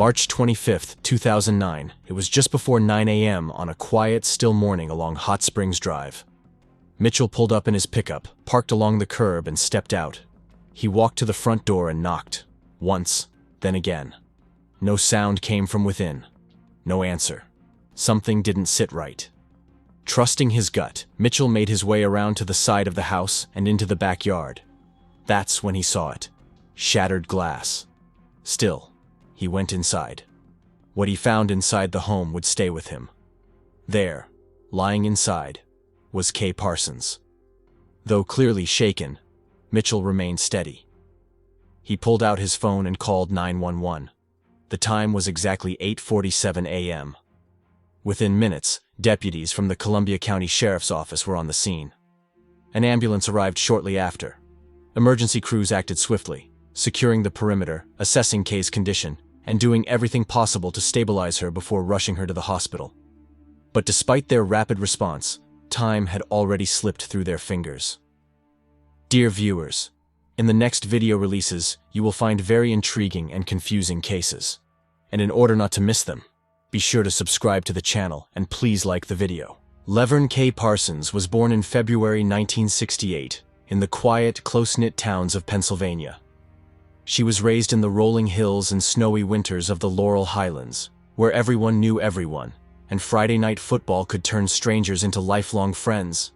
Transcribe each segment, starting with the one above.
March 25, 2009. It was just before 9 a.m. on a quiet, still morning along Hot Springs Drive. Mitchell pulled up in his pickup, parked along the curb, and stepped out. He walked to the front door and knocked. Once, then again. No sound came from within. No answer. Something didn't sit right. Trusting his gut, Mitchell made his way around to the side of the house and into the backyard. That's when he saw it. Shattered glass. Still, he went inside. What he found inside the home would stay with him. There, lying inside, was Kay Parsons. Though clearly shaken, Mitchell remained steady. He pulled out his phone and called 911. The time was exactly 8:47 a.m. Within minutes, deputies from the Columbia County Sheriff's Office were on the scene. An ambulance arrived shortly after. Emergency crews acted swiftly, securing the perimeter, assessing Kay's condition, and doing everything possible to stabilize her before rushing her to the hospital. But despite their rapid response, time had already slipped through their fingers. Dear viewers, in the next video releases, you will find very intriguing and confusing cases. And in order not to miss them, be sure to subscribe to the channel and please like the video. Laverne Kay Parsons was born in February 1968 in the quiet, close-knit towns of Pennsylvania. She was raised in the rolling hills and snowy winters of the Laurel Highlands, where everyone knew everyone, and Friday night football could turn strangers into lifelong friends.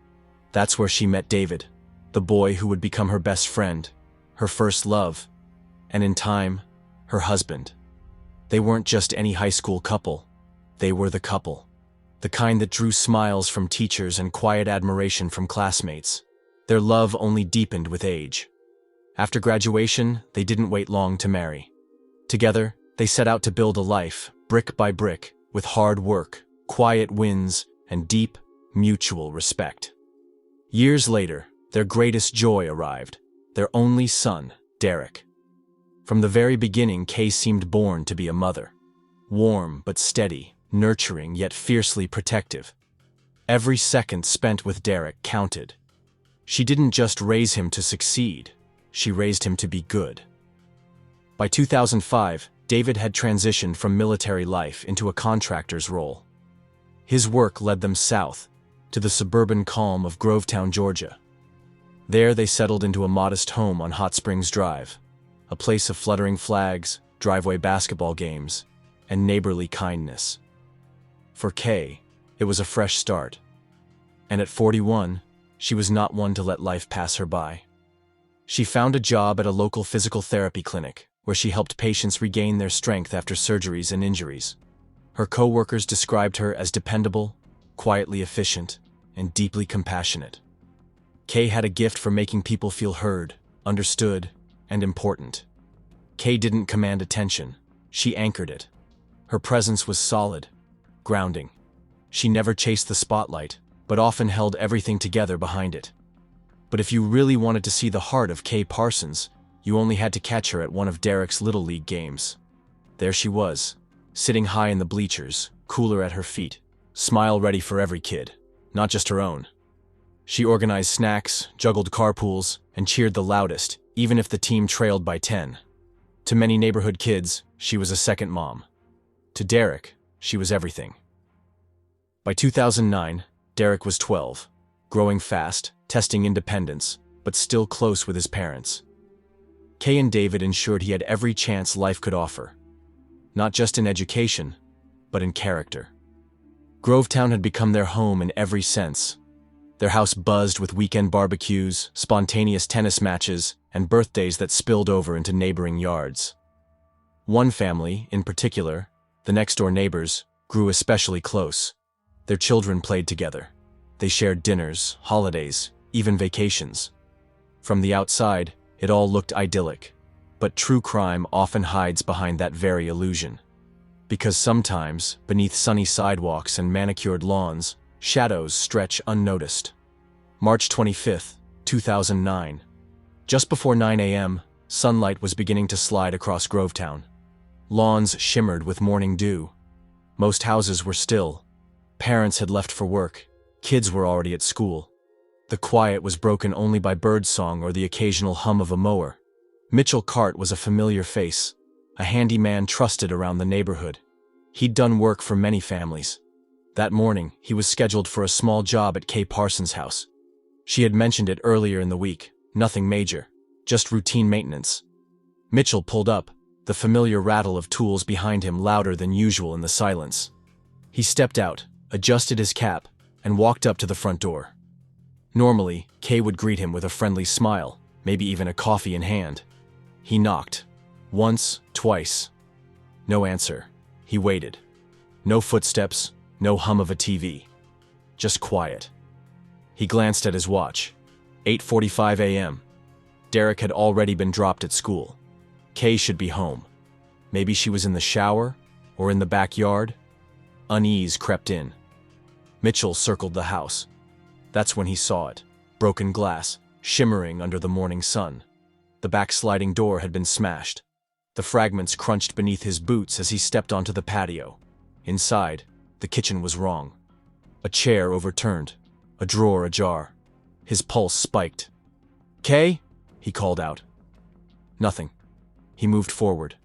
That's where she met David, the boy who would become her best friend, her first love, and in time, her husband. They weren't just any high school couple. They were the couple. The kind that drew smiles from teachers and quiet admiration from classmates. Their love only deepened with age. After graduation, they didn't wait long to marry. Together, they set out to build a life, brick by brick, with hard work, quiet wins, and deep, mutual respect. Years later, their greatest joy arrived, their only son, Derek. From the very beginning, Kay seemed born to be a mother. Warm but steady, nurturing yet fiercely protective. Every second spent with Derek counted. She didn't just raise him to succeed, she raised him to be good. By 2005, David had transitioned from military life into a contractor's role. His work led them south, to the suburban calm of Grovetown, Georgia. There they settled into a modest home on Hot Springs Drive, a place of fluttering flags, driveway basketball games, and neighborly kindness. For Kay, it was a fresh start. And at 41, she was not one to let life pass her by. She found a job at a local physical therapy clinic, where she helped patients regain their strength after surgeries and injuries. Her co-workers described her as dependable, quietly efficient, and deeply compassionate. Kay had a gift for making people feel heard, understood, and important. Kay didn't command attention, she anchored it. Her presence was solid, grounding. She never chased the spotlight, but often held everything together behind it. But if you really wanted to see the heart of Kay Parsons, you only had to catch her at one of Derek's Little League games. There she was, sitting high in the bleachers, cooler at her feet, smile ready for every kid, not just her own. She organized snacks, juggled carpools, and cheered the loudest, even if the team trailed by 10. To many neighborhood kids, she was a second mom. To Derek, she was everything. By 2009, Derek was 12, growing fast, testing independence, but still close with his parents. Kay and David ensured he had every chance life could offer. Not just in education, but in character. Grovetown had become their home in every sense. Their house buzzed with weekend barbecues, spontaneous tennis matches, and birthdays that spilled over into neighboring yards. One family, in particular, the next-door neighbors, grew especially close. Their children played together. They shared dinners, holidays, even vacations. From the outside, it all looked idyllic, but true crime often hides behind that very illusion. Because sometimes, beneath sunny sidewalks and manicured lawns, shadows stretch unnoticed. March 25, 2009. Just before 9 a.m., sunlight was beginning to slide across Grovetown. Lawns shimmered with morning dew. Most houses were still. Parents had left for work. Kids were already at school. The quiet was broken only by birdsong or the occasional hum of a mower. Mitchell Cart was a familiar face, a handyman trusted around the neighborhood. He'd done work for many families. That morning, he was scheduled for a small job at Kay Parsons' house. She had mentioned it earlier in the week, nothing major, just routine maintenance. Mitchell pulled up, the familiar rattle of tools behind him louder than usual in the silence. He stepped out, adjusted his cap, and walked up to the front door. Normally, Kay would greet him with a friendly smile, maybe even a coffee in hand. He knocked. Once, twice. No answer. He waited. No footsteps, no hum of a TV. Just quiet. He glanced at his watch. 8:45 a.m. Derek had already been dropped at school. Kay should be home. Maybe she was in the shower, or in the backyard. Unease crept in. Mitchell circled the house. That's when he saw it. Broken glass, shimmering under the morning sun. The backsliding door had been smashed. The fragments crunched beneath his boots as he stepped onto the patio. Inside, the kitchen was wrong. A chair overturned, a drawer ajar. His pulse spiked. "Kay?" he called out. Nothing. He moved forward.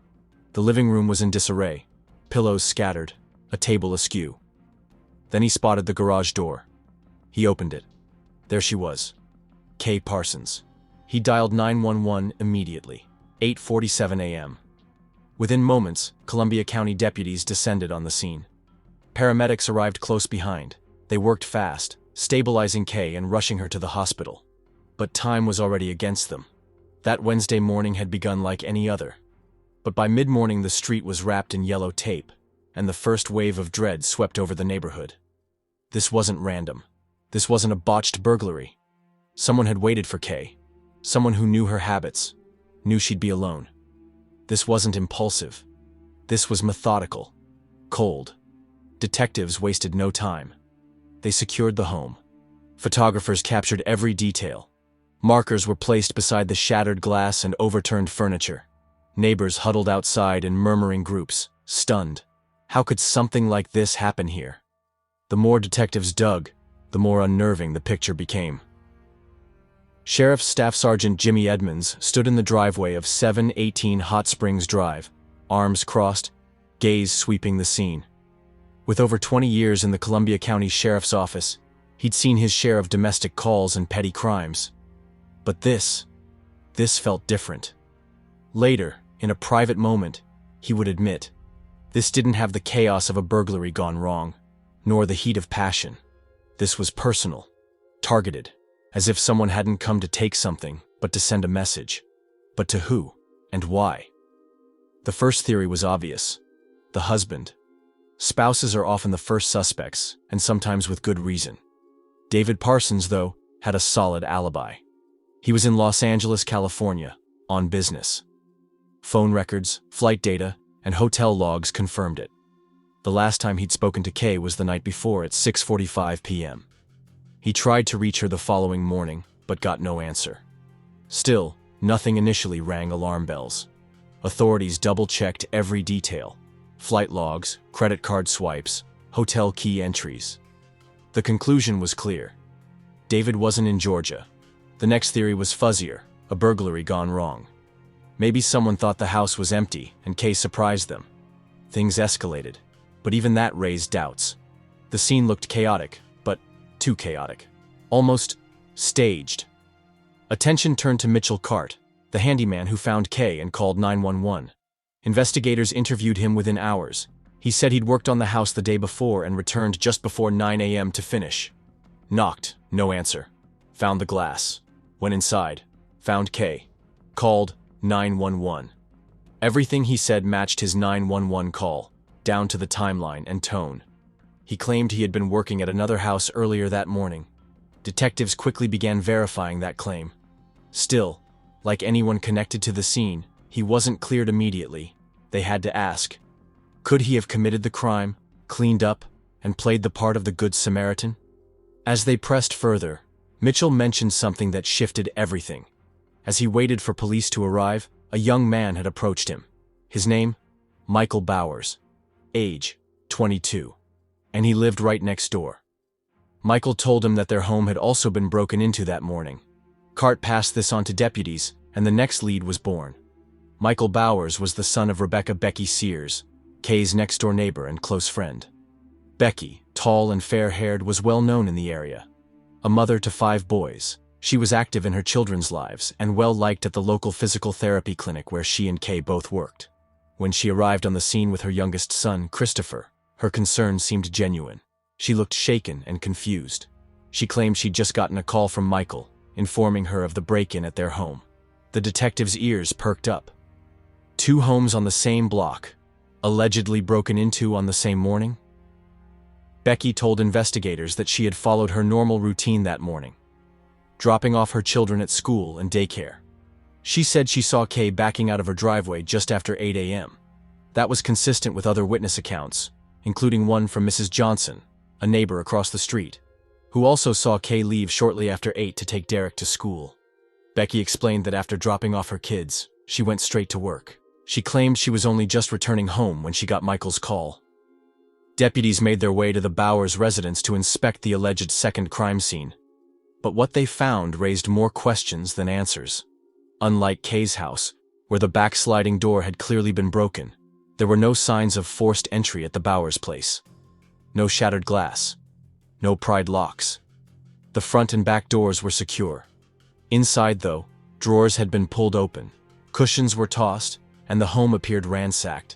The living room was in disarray, pillows scattered, a table askew. Then he spotted the garage door. He opened it. There she was. Kay Parsons. He dialed 911 immediately. 8:47 a.m. Within moments, Columbia County deputies descended on the scene. Paramedics arrived close behind. They worked fast, stabilizing Kay and rushing her to the hospital. But time was already against them. That Wednesday morning had begun like any other. But by mid-morning the street was wrapped in yellow tape, and the first wave of dread swept over the neighborhood. This wasn't random. This wasn't a botched burglary. Someone had waited for Kay. Someone who knew her habits, knew she'd be alone. This wasn't impulsive. This was methodical, cold. Detectives wasted no time. They secured the home. Photographers captured every detail. Markers were placed beside the shattered glass and overturned furniture. Neighbors huddled outside in murmuring groups, stunned. How could something like this happen here? The more detectives dug, the more unnerving the picture became. Sheriff's Staff Sergeant Jimmy Edmonds stood in the driveway of 718 Hot Springs Drive, arms crossed, gaze sweeping the scene. With over 20 years in the Columbia County Sheriff's Office, he'd seen his share of domestic calls and petty crimes. But this felt different. Later, in a private moment, he would admit, this didn't have the chaos of a burglary gone wrong, nor the heat of passion. This was personal, targeted, as if someone hadn't come to take something, but to send a message. But to who, and why? The first theory was obvious. The husband. Spouses are often the first suspects, and sometimes with good reason. David Parsons, though, had a solid alibi. He was in Los Angeles, California, on business. Phone records, flight data, and hotel logs confirmed it. The last time he'd spoken to Kay was the night before at 6:45 p.m. He tried to reach her the following morning, but got no answer. Still, nothing initially rang alarm bells. Authorities double-checked every detail. Flight logs, credit card swipes, hotel key entries. The conclusion was clear. David wasn't in Georgia. The next theory was fuzzier, a burglary gone wrong. Maybe someone thought the house was empty, and Kay surprised them. Things escalated, but even that raised doubts. The scene looked chaotic, but too chaotic. Almost staged. Attention turned to Mitchell Cart, the handyman who found Kay and called 911. Investigators interviewed him within hours. He said he'd worked on the house the day before and returned just before 9 a.m. to finish. Knocked, no answer. Found the glass. Went inside. Found Kay. Called 911. Everything he said matched his 911 call, down to the timeline and tone. He claimed he had been working at another house earlier that morning. Detectives quickly began verifying that claim. Still, like anyone connected to the scene, he wasn't cleared immediately. They had to ask, could he have committed the crime, cleaned up, and played the part of the Good Samaritan? As they pressed further, Mitchell mentioned something that shifted everything. As he waited for police to arrive, a young man had approached him. His name? Michael Bowers. Age? 22. And he lived right next door. Michael told him that their home had also been broken into that morning. Cart passed this on to deputies, and the next lead was born. Michael Bowers was the son of Rebecca "Becky" Sears, Kay's next-door neighbor and close friend. Becky, tall and fair-haired, was well known in the area. A mother to 5 boys, she was active in her children's lives and well-liked at the local physical therapy clinic where she and Kay both worked. When she arrived on the scene with her youngest son, Christopher, her concern seemed genuine. She looked shaken and confused. She claimed she'd just gotten a call from Michael, informing her of the break-in at their home. The detective's ears perked up. 2 homes on the same block, allegedly broken into on the same morning? Becky told investigators that she had followed her normal routine that morning, dropping off her children at school and daycare. She said she saw Kay backing out of her driveway just after 8 a.m. That was consistent with other witness accounts, including one from Mrs. Johnson, a neighbor across the street, who also saw Kay leave shortly after 8 to take Derek to school. Becky explained that after dropping off her kids, she went straight to work. She claimed she was only just returning home when she got Michael's call. Deputies made their way to the Bowers residence to inspect the alleged second crime scene. But what they found raised more questions than answers. Unlike Kay's house, where the back sliding door had clearly been broken, there were no signs of forced entry at the Bowers place. No shattered glass. No pried locks. The front and back doors were secure. Inside, though, drawers had been pulled open, cushions were tossed, and the home appeared ransacked.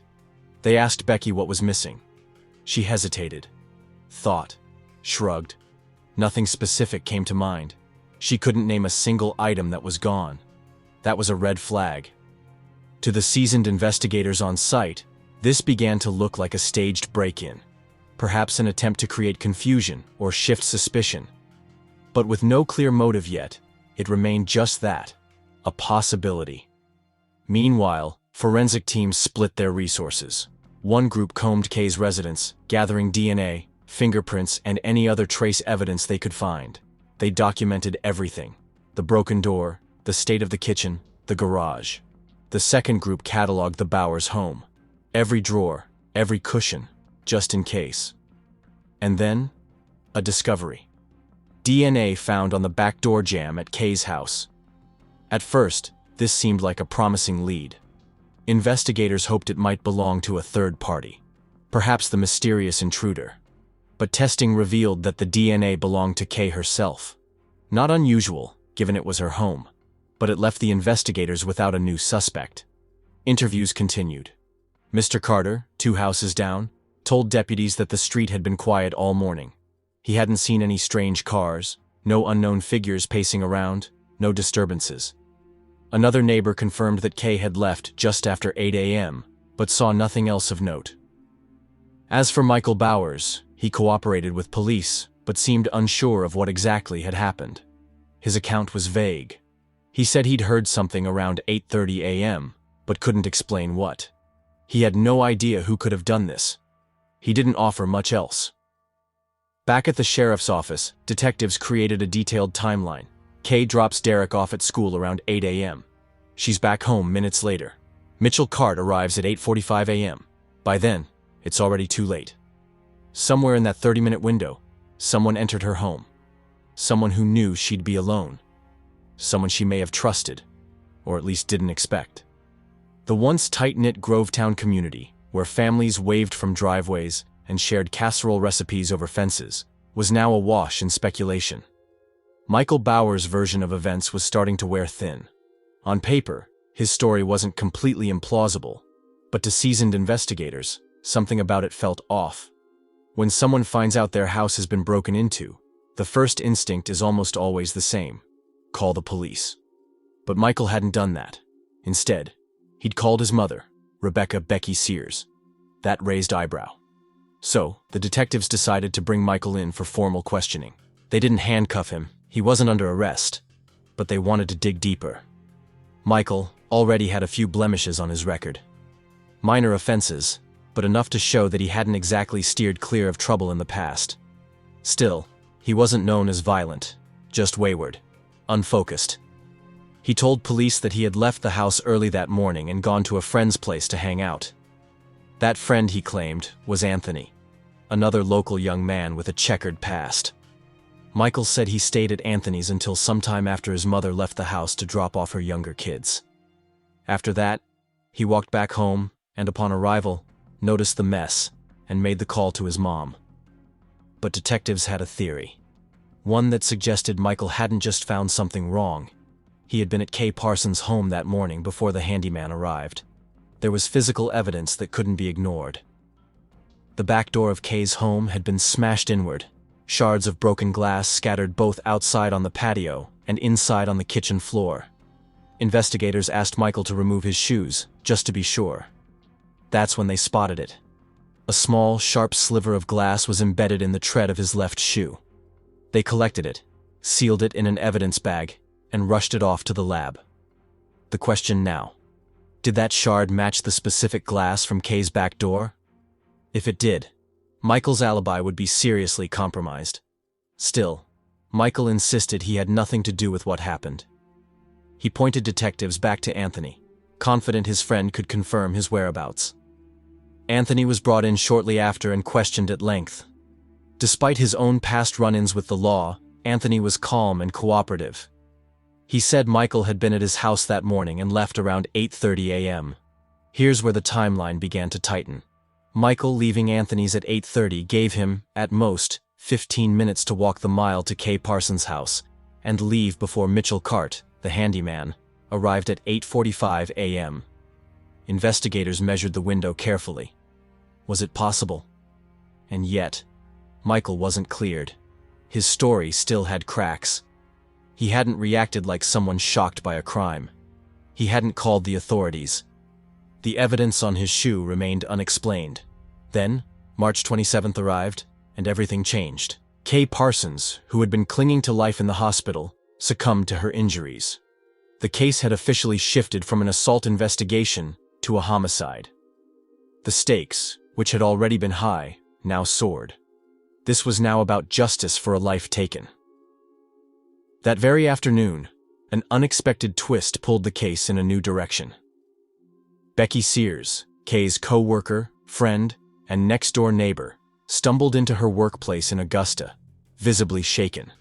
They asked Becky what was missing. She hesitated, thought, shrugged. Nothing specific came to mind. She couldn't name a single item that was gone. That was a red flag. To the seasoned investigators on site, this began to look like a staged break-in, perhaps an attempt to create confusion or shift suspicion. But with no clear motive yet, it remained just that, a possibility. Meanwhile, forensic teams split their resources. One group combed Kay's residence, gathering DNA, fingerprints, and any other trace evidence they could find. They documented everything: the broken door, the state of the kitchen, the garage. The second group cataloged the Bowers home. Every drawer, every cushion, just in case. And then, a discovery. DNA found on the back door jamb at Kay's house. At first, this seemed like a promising lead. Investigators hoped it might belong to a third party, perhaps the mysterious intruder. But testing revealed that the DNA belonged to Kay herself. Not unusual, given it was her home, but it left the investigators without a new suspect. Interviews continued. Mr. Carter, 2 houses down, told deputies that the street had been quiet all morning. He hadn't seen any strange cars, no unknown figures pacing around, no disturbances. Another neighbor confirmed that Kay had left just after 8 a.m., but saw nothing else of note. As for Michael Bowers, he cooperated with police, but seemed unsure of what exactly had happened. His account was vague. He said he'd heard something around 8:30 a.m., but couldn't explain what. He had no idea who could have done this. He didn't offer much else. Back at the sheriff's office, detectives created a detailed timeline. Kay drops Derek off at school around 8 a.m. She's back home minutes later. Mitchell Cart arrives at 8:45 a.m. By then, it's already too late. Somewhere in that 30-minute window, someone entered her home. Someone who knew she'd be alone. Someone she may have trusted, or at least didn't expect. The once tight-knit Grovetown community, where families waved from driveways and shared casserole recipes over fences, was now awash in speculation. Michael Bowers' version of events was starting to wear thin. On paper, his story wasn't completely implausible, but to seasoned investigators, something about it felt off. When someone finds out their house has been broken into, the first instinct is almost always the same: call the police. But Michael hadn't done that. Instead, he'd called his mother, Rebecca "Becky" Sears. That raised eyebrow. So, the detectives decided to bring Michael in for formal questioning. They didn't handcuff him. He wasn't under arrest, but they wanted to dig deeper. Michael already had a few blemishes on his record. Minor offenses, but enough to show that he hadn't exactly steered clear of trouble in the past. Still, he wasn't known as violent, just wayward, unfocused. He told police that he had left the house early that morning and gone to a friend's place to hang out. That friend, he claimed, was Anthony, another local young man with a checkered past. Michael said he stayed at Anthony's until sometime after his mother left the house to drop off her younger kids. After that, He walked back home, and upon arrival, noticed the mess, and made the call to his mom. But detectives had a theory. One that suggested Michael hadn't just found something wrong. He had been at Kay Parsons' home that morning before the handyman arrived. There was physical evidence that couldn't be ignored. The back door of Kay's home had been smashed inward. Shards of broken glass scattered both outside on the patio and inside on the kitchen floor. Investigators asked Michael to remove his shoes, just to be sure. That's when they spotted it. A small, sharp sliver of glass was embedded in the tread of his left shoe. They collected it, sealed it in an evidence bag, and rushed it off to the lab. The question now: did that shard match the specific glass from Kay's back door? If it did, Michael's alibi would be seriously compromised. Still, Michael insisted he had nothing to do with what happened. He pointed detectives back to Anthony, confident his friend could confirm his whereabouts. Anthony was brought in shortly after and questioned at length. Despite his own past run-ins with the law, Anthony was calm and cooperative. He said Michael had been at his house that morning and left around 8:30 a.m. Here's where the timeline began to tighten. Michael leaving Anthony's at 8:30 gave him, at most, 15 minutes to walk the mile to Kay Parsons' house and leave before Mitchell Cart, the handyman, arrived at 8:45 a.m. Investigators measured the window carefully. Was it possible? And yet, Michael wasn't cleared. His story still had cracks. He hadn't reacted like someone shocked by a crime. He hadn't called the authorities. The evidence on his shoe remained unexplained. Then, March 27th arrived, and everything changed. Kay Parsons, who had been clinging to life in the hospital, succumbed to her injuries. The case had officially shifted from an assault investigation to a homicide. The stakes, which had already been high, now soared. This was now about justice for a life taken. That very afternoon, an unexpected twist pulled the case in a new direction. Becky Sears, Kay's co-worker, friend, and next-door neighbor, stumbled into her workplace in Augusta, visibly shaken.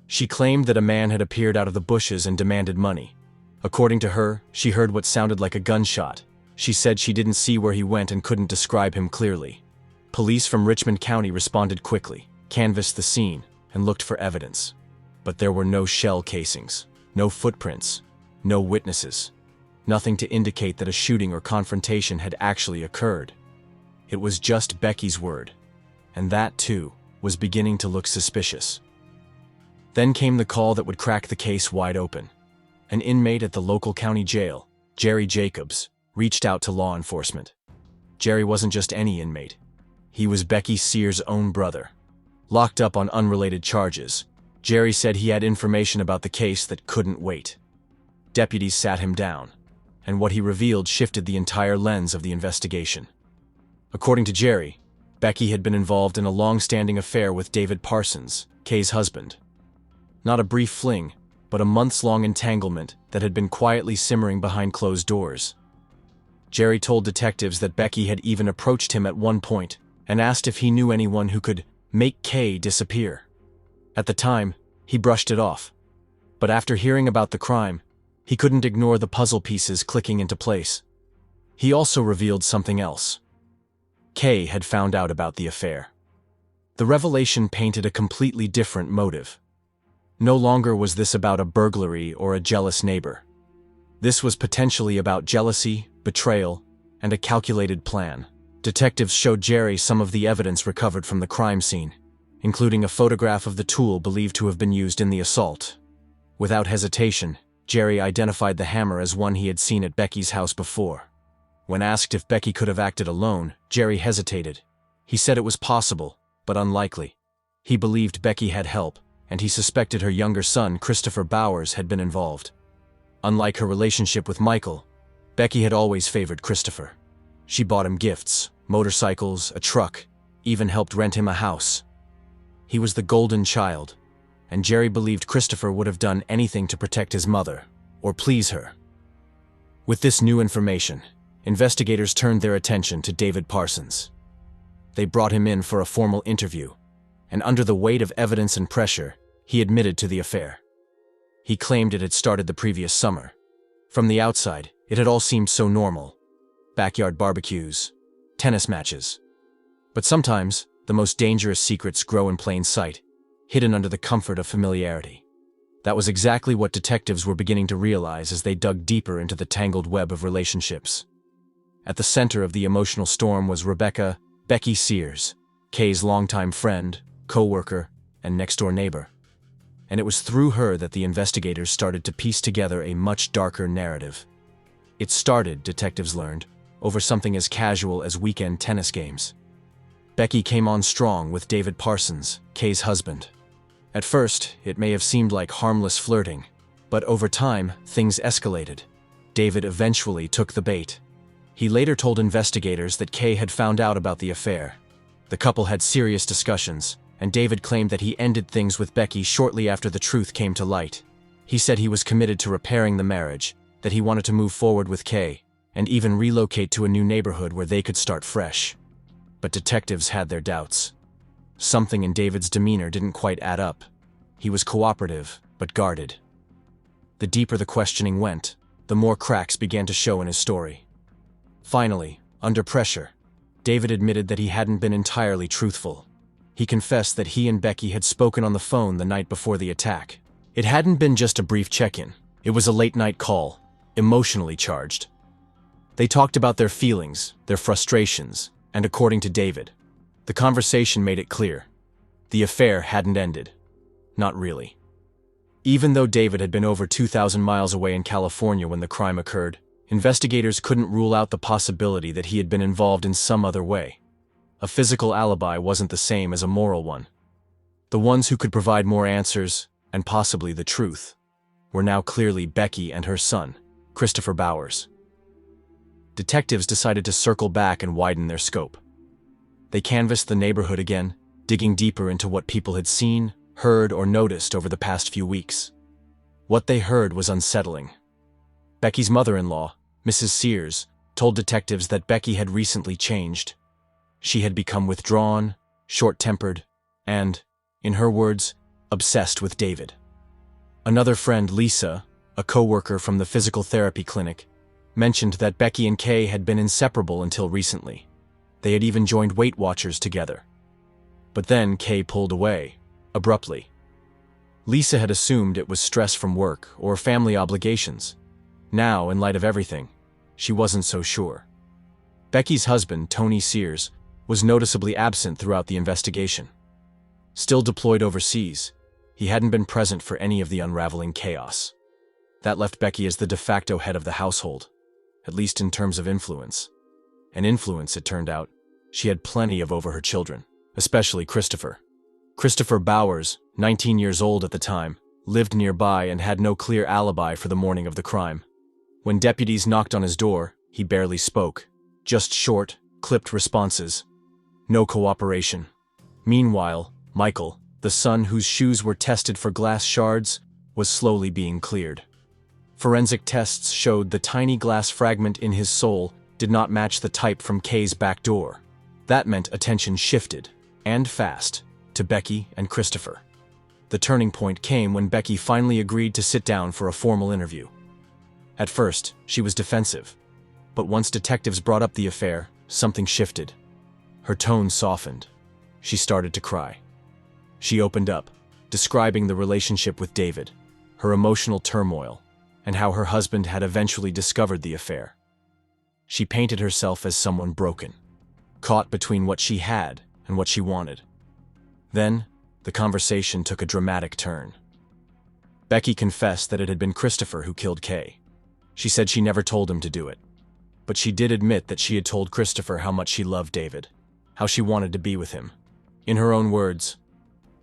She claimed that a man had appeared out of the bushes and demanded money. According to her, she heard what sounded like a gunshot. She said she didn't see where he went and couldn't describe him clearly. Police from Richmond County responded quickly, canvassed the scene, and looked for evidence. But there were no shell casings, no footprints, no witnesses. Nothing to indicate that a shooting or confrontation had actually occurred. It was just Becky's word, and that, too, was beginning to look suspicious. Then came the call that would crack the case wide open. An inmate at the local county jail, Jerry Jacobs, reached out to law enforcement. Jerry wasn't just any inmate. He was Becky Sears' own brother. Locked up on unrelated charges, Jerry said he had information about the case that couldn't wait. Deputies sat him down, and what he revealed shifted the entire lens of the investigation. According to Jerry, Becky had been involved in a long-standing affair with David Parsons, Kay's husband. Not a brief fling, but a months-long entanglement that had been quietly simmering behind closed doors. Jerry told detectives that Becky had even approached him at one point and asked if he knew anyone who could make Kay disappear. At the time, he brushed it off. But after hearing about the crime, he couldn't ignore the puzzle pieces clicking into place. He also revealed something else. Kay had found out about the affair. The revelation painted a completely different motive. No longer was this about a burglary or a jealous neighbor. This was potentially about jealousy, betrayal, and a calculated plan. Detectives showed Jerry some of the evidence recovered from the crime scene, including a photograph of the tool believed to have been used in the assault. Without hesitation, Jerry identified the hammer as one he had seen at Becky's house before. When asked if Becky could have acted alone, Jerry hesitated. He said it was possible, but unlikely. He believed Becky had help, and he suspected her younger son, Christopher Bowers, had been involved. Unlike her relationship with Michael, Becky had always favored Christopher. She bought him gifts, motorcycles, a truck, even helped rent him a house. He was the golden child, and Jerry believed Christopher would have done anything to protect his mother, or please her. With this new information, investigators turned their attention to David Parsons. They brought him in for a formal interview, and under the weight of evidence and pressure, he admitted to the affair. He claimed it had started the previous summer. From the outside, it had all seemed so normal, backyard barbecues, tennis matches. But sometimes, the most dangerous secrets grow in plain sight, hidden under the comfort of familiarity. That was exactly what detectives were beginning to realize as they dug deeper into the tangled web of relationships. At the center of the emotional storm was Becky Sears, Kay's longtime friend, co-worker, and next-door neighbor. And it was through her that the investigators started to piece together a much darker narrative. It started, detectives learned, over something as casual as weekend tennis games. Becky came on strong with David Parsons, Kay's husband. At first, it may have seemed like harmless flirting, but over time, things escalated. David eventually took the bait. He later told investigators that Kay had found out about the affair. The couple had serious discussions, and David claimed that he ended things with Becky shortly after the truth came to light. He said he was committed to repairing the marriage, that he wanted to move forward with Kay, and even relocate to a new neighborhood where they could start fresh. But detectives had their doubts. Something in David's demeanor didn't quite add up. He was cooperative, but guarded. The deeper the questioning went, the more cracks began to show in his story. Finally, under pressure, David admitted that he hadn't been entirely truthful. He confessed that he and Becky had spoken on the phone the night before the attack. It hadn't been just a brief check-in. It was a late-night call, emotionally charged. They talked about their feelings, their frustrations, and according to David, the conversation made it clear. The affair hadn't ended. Not really. Even though David had been over 2,000 miles away in California when the crime occurred, investigators couldn't rule out the possibility that he had been involved in some other way. A physical alibi wasn't the same as a moral one. The ones who could provide more answers, and possibly the truth, were now clearly Becky and her son, Christopher Bowers. Detectives decided to circle back and widen their scope. They canvassed the neighborhood again, digging deeper into what people had seen, heard, or noticed over the past few weeks. What they heard was unsettling. Becky's mother-in-law, Mrs. Sears, told detectives that Becky had recently changed. She had become withdrawn, short-tempered, and, in her words, obsessed with David. Another friend, Lisa, a co-worker from the physical therapy clinic, mentioned that Becky and Kay had been inseparable until recently. They had even joined Weight Watchers together. But then Kay pulled away, abruptly. Lisa had assumed it was stress from work or family obligations. Now, in light of everything, she wasn't so sure. Becky's husband, Tony Sears, was noticeably absent throughout the investigation. Still deployed overseas, he hadn't been present for any of the unraveling chaos. That left Becky as the de facto head of the household, at least in terms of influence. And influence, it turned out, she had plenty of over her children, especially Christopher. Christopher Bowers, 19 years old at the time, lived nearby and had no clear alibi for the morning of the crime. When deputies knocked on his door, he barely spoke. Just short, clipped responses. No cooperation. Meanwhile, Michael, the son whose shoes were tested for glass shards, was slowly being cleared. Forensic tests showed the tiny glass fragment in his sole did not match the type from Kay's back door. That meant attention shifted, and fast, to Becky and Christopher. The turning point came when Becky finally agreed to sit down for a formal interview. At first, she was defensive, but once detectives brought up the affair, something shifted. Her tone softened. She started to cry. She opened up, describing the relationship with David, her emotional turmoil, and how her husband had eventually discovered the affair. She painted herself as someone broken, caught between what she had and what she wanted. Then, the conversation took a dramatic turn. Becky confessed that it had been Christopher who killed Kay. She said she never told him to do it. But she did admit that she had told Christopher how much she loved David, how she wanted to be with him. In her own words,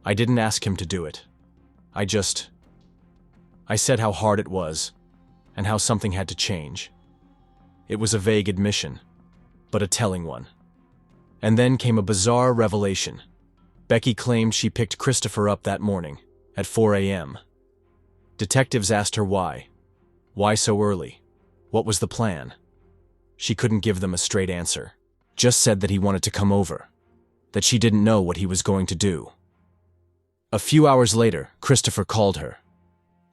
"I didn't ask him to do it. I said how hard it was, and how something had to change." It was a vague admission, but a telling one. And then came a bizarre revelation. Becky claimed she picked Christopher up that morning, at 4 a.m. Detectives asked her why. Why so early? What was the plan? She couldn't give them a straight answer, just said that he wanted to come over, that she didn't know what he was going to do. A few hours later, Christopher called her.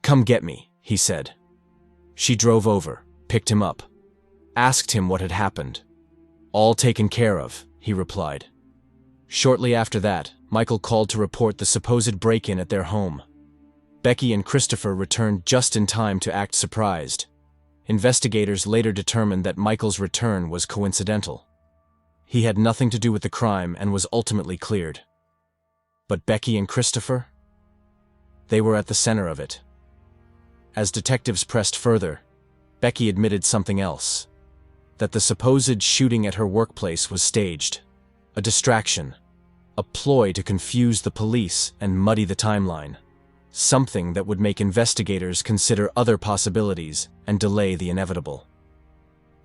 "Come get me," he said. She drove over, picked him up. asked him what had happened. "All taken care of," he replied. Shortly after that, Michael called to report the supposed break-in at their home. Becky and Christopher returned just in time to act surprised. Investigators later determined that Michael's return was coincidental. He had nothing to do with the crime and was ultimately cleared. But Becky and Christopher? They were at the center of it. As detectives pressed further, Becky admitted something else. That the supposed shooting at her workplace was staged. A distraction. A ploy to confuse the police and muddy the timeline. Something that would make investigators consider other possibilities and delay the inevitable.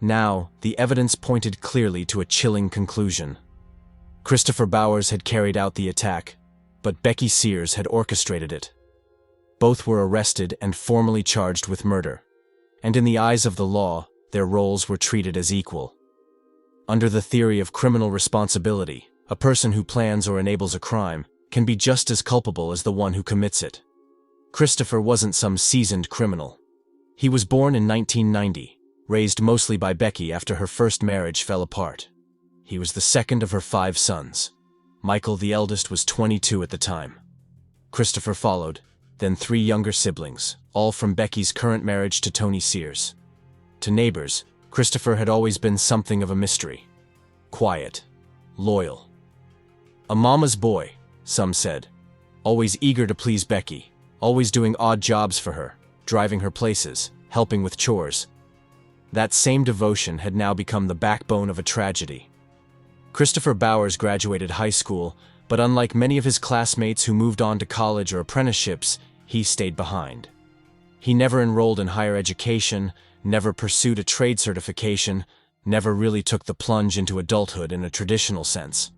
Now, the evidence pointed clearly to a chilling conclusion. Christopher Bowers had carried out the attack, but Becky Sears had orchestrated it. Both were arrested and formally charged with murder. And in the eyes of the law, their roles were treated as equal. Under the theory of criminal responsibility, a person who plans or enables a crime can be just as culpable as the one who commits it. Christopher wasn't some seasoned criminal. He was born in 1990, raised mostly by Becky after her first marriage fell apart. He was the second of her 5 sons. Michael, the eldest, was 22 at the time. Christopher followed, then 3 younger siblings, all from Becky's current marriage to Tony Sears. To neighbors, Christopher had always been something of a mystery. Quiet, loyal. A mama's boy, some said. Always eager to please Becky, always doing odd jobs for her, driving her places, helping with chores. That same devotion had now become the backbone of a tragedy. Christopher Bowers graduated high school, but unlike many of his classmates who moved on to college or apprenticeships, he stayed behind. He never enrolled in higher education, never pursued a trade certification, never really took the plunge into adulthood in a traditional sense.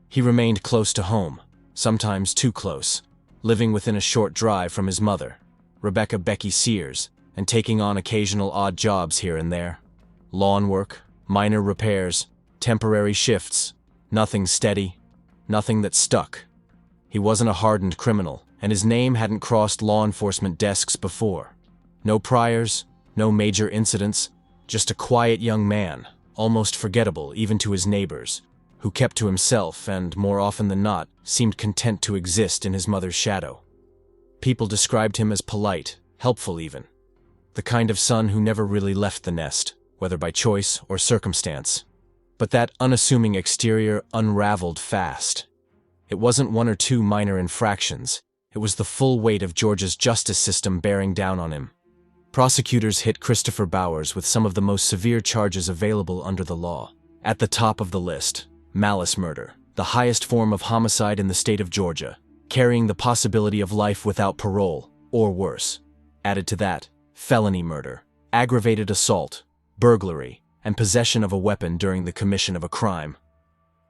He remained close to home, sometimes too close, living within a short drive from his mother, Rebecca Becky Sears, and taking on occasional odd jobs here and there. Lawn work, minor repairs, temporary shifts, nothing steady, nothing that stuck. He wasn't a hardened criminal, and his name hadn't crossed law enforcement desks before. No priors, no major incidents, just a quiet young man, almost forgettable even to his neighbors, who kept to himself and, more often than not, seemed content to exist in his mother's shadow. People described him as polite, helpful even. The kind of son who never really left the nest, whether by choice or circumstance. But that unassuming exterior unraveled fast. It wasn't 1 or 2 minor infractions. It was the full weight of Georgia's justice system bearing down on him. Prosecutors hit Christopher Bowers with some of the most severe charges available under the law. At the top of the list, malice murder, the highest form of homicide in the state of Georgia, carrying the possibility of life without parole, or worse. Added to that, felony murder, aggravated assault, burglary, and possession of a weapon during the commission of a crime.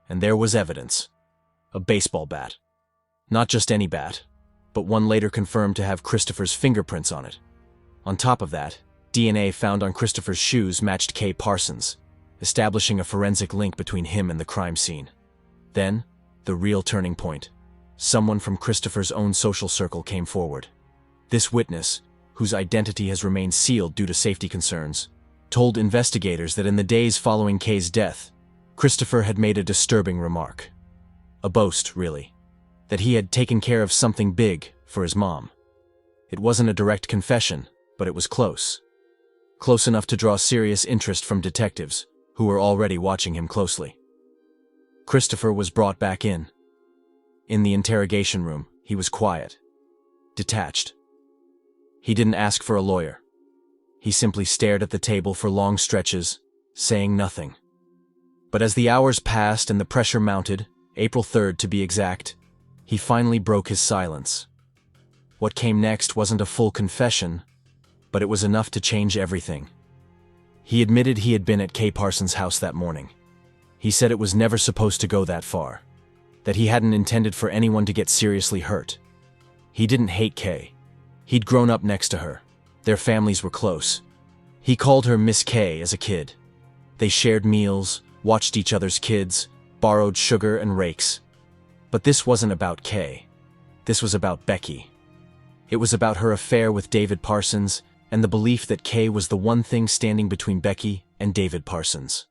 And there was evidence. A baseball bat. Not just any bat, but one later confirmed to have Christopher's fingerprints on it. On top of that, DNA found on Christopher's shoes matched Kay Parsons, establishing a forensic link between him and the crime scene. Then, the real turning point. Someone from Christopher's own social circle came forward. This witness, whose identity has remained sealed due to safety concerns, told investigators that in the days following Kay's death, Christopher had made a disturbing remark. A boast, really. That he had taken care of something big for his mom. It wasn't a direct confession, but it was close. Close enough to draw serious interest from detectives, who were already watching him closely. Christopher was brought back in. In the interrogation room, he was quiet. Detached. He didn't ask for a lawyer. He simply stared at the table for long stretches, saying nothing. But as the hours passed and the pressure mounted, April 3rd to be exact, he finally broke his silence. What came next wasn't a full confession, but it was enough to change everything. He admitted he had been at Kay Parsons' house that morning. He said it was never supposed to go that far, that he hadn't intended for anyone to get seriously hurt. He didn't hate Kay. He'd grown up next to her. Their families were close. He called her Miss Kay as a kid. They shared meals, watched each other's kids, borrowed sugar and rakes. But this wasn't about Kay. This was about Becky. It was about her affair with David Parsons and the belief that Kay was the one thing standing between Becky and David Parsons.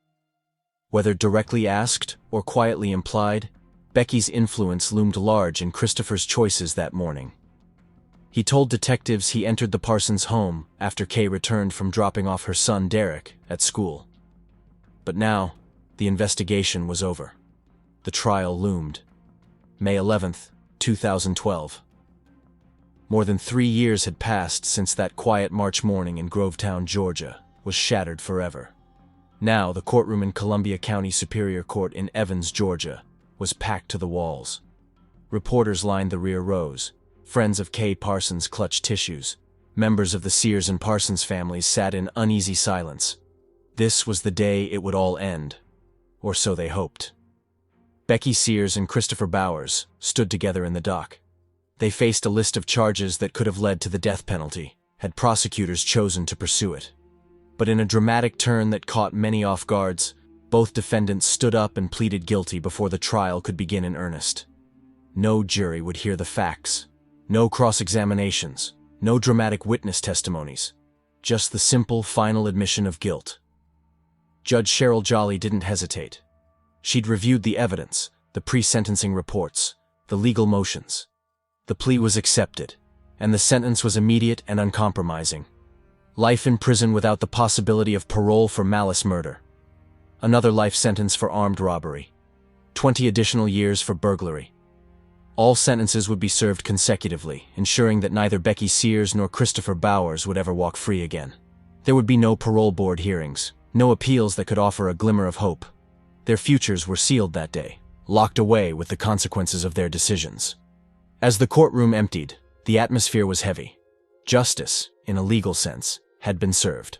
Whether directly asked or quietly implied, Becky's influence loomed large in Christopher's choices that morning. He told detectives he entered the Parsons home after Kay returned from dropping off her son Derek at school. But now, the investigation was over. The trial loomed. May 11th, 2012. More than 3 years had passed since that quiet March morning in Grovetown, Georgia, was shattered forever. Now, the courtroom in Columbia County Superior Court in Evans, Georgia, was packed to the walls. Reporters lined the rear rows. Friends of Kay Parsons clutched tissues. Members of the Sears and Parsons families sat in uneasy silence. This was the day it would all end. Or so they hoped. Becky Sears and Christopher Bowers stood together in the dock. They faced a list of charges that could have led to the death penalty, had prosecutors chosen to pursue it. But in a dramatic turn that caught many off guards, both defendants stood up and pleaded guilty before the trial could begin in earnest. No jury would hear the facts. No cross-examinations. No dramatic witness testimonies. Just the simple, final admission of guilt. Judge Cheryl Jolly didn't hesitate. She'd reviewed the evidence, the pre-sentencing reports, the legal motions. The plea was accepted, and the sentence was immediate and uncompromising. Life in prison without the possibility of parole for malice murder. Another life sentence for armed robbery. 20 additional years for burglary. All sentences would be served consecutively, ensuring that neither Becky Sears nor Christopher Bowers would ever walk free again. There would be no parole board hearings, no appeals that could offer a glimmer of hope. Their futures were sealed that day, locked away with the consequences of their decisions. As the courtroom emptied, the atmosphere was heavy. Justice, in a legal sense, had been served.